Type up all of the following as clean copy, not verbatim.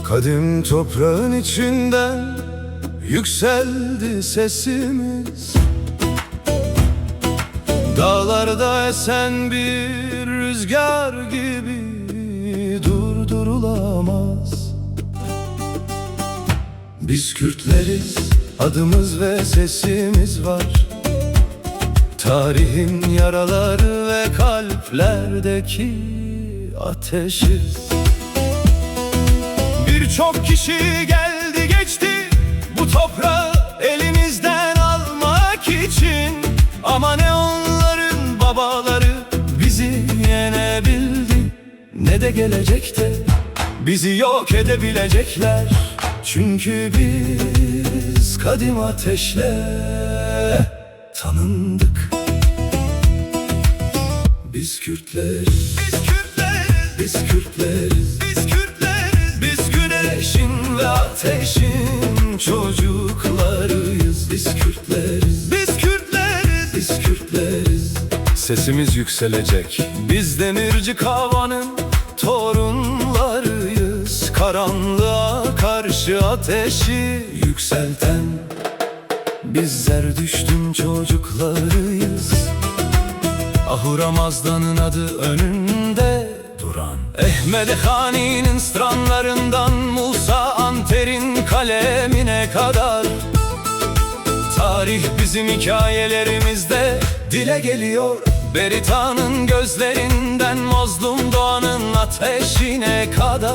Kadim toprağın içinden yükseldi sesimiz. Dağlarda esen bir rüzgar gibi durdurulamaz. Biz Kürtleriz, adımız ve sesimiz var. Tarihin yaraları ve kalplerdeki ateşiz. Birçok kişi geldi geçti bu toprağı elimizden almak için. Ama ne onların babaları bizi yenebildi, ne de gelecekte bizi yok edebilecekler. Çünkü biz kadim ateşle tanındık. Biz Kürtleriz, biz Kürtleriz, biz Kürtleriz, biz Kürtleriz. Biz güneşin ve ateşin çocuklarıyız. Biz Kürtleriz, biz Kürtleriz, biz Kürtleriz. Sesimiz yükselecek. Biz Demirci Kava'nın torunlarıyız. Karanlığa karşı ateşi yükselten biz Zerdüşt'ün çocuklarıyız. Ahura Mazda'nın adı önünde duran, Ehmede Hani'nin stranlarından Musa Anter'in kalemine kadar tarih bizim hikayelerimizde dile geliyor. Berita'nın gözlerinden Mazlum Doğan'ın ateşine kadar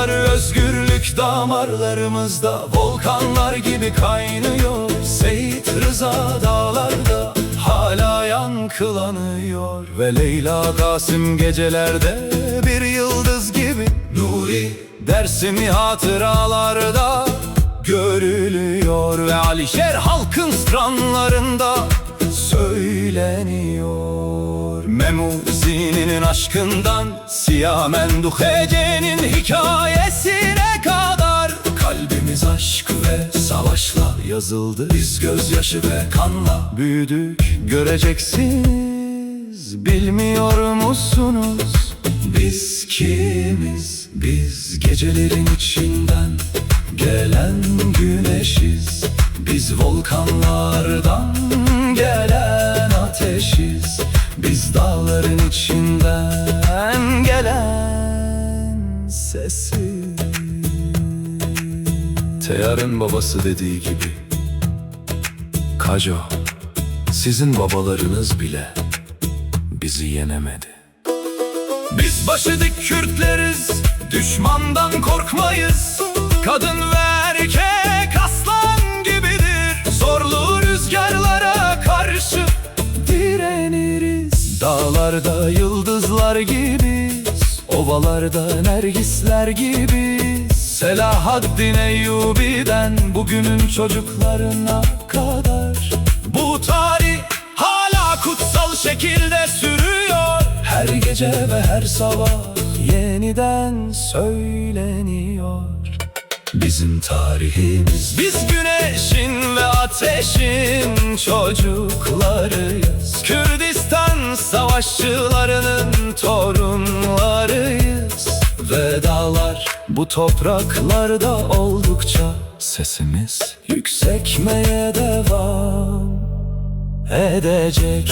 özgürlük damarlarımızda volkanlar gibi kaynıyor. Seyit Rıza dağlarda hala yankılanıyor. Ve Leyla Kasım gecelerde bir yıldız gibi Nuri Dersimi hatıralarda görülüyor. Ve Alişer halkın stranlarında söyleniyor. Memuzi'nin aşkından Siyah Menduh Ece'nin hikayesine kadar kalbimiz aşk ve savaşla yazıldı. Biz gözyaşı ve kanla büyüdük, göreceksiniz. Bilmiyor musunuz biz kimiz? Biz gecelerin içinden gelen güneşiz. Biz volkanlardan gelen ateşiz. Biz dağların içinden gelen sesiz. Teyar'ın babası dediği gibi, Kajo, sizin babalarınız bile bizi yenemedi. Biz başıdık Kürtleriz, düşmandan korkmayız. Kadın ve erkek aslan gibidir. Zorlu rüzgarlara karşı direniriz. Dağlarda yıldızlar gibiyiz, ovalarda nergisler gibiyiz. Selahaddin Eyyubi'den bugünün çocuklarına kadar bu tarih hala kutsal şekilde sürüyor. Her gece ve her sabah yeniden söyleniyor. Bizim tarihimiz. Biz güneşin ve ateşin çocuklarıyız. Kürdistan savaşçılarının torunlarıyız. Ve dağlar bu topraklarda oldukça sesimiz yükselmeye devam edecek.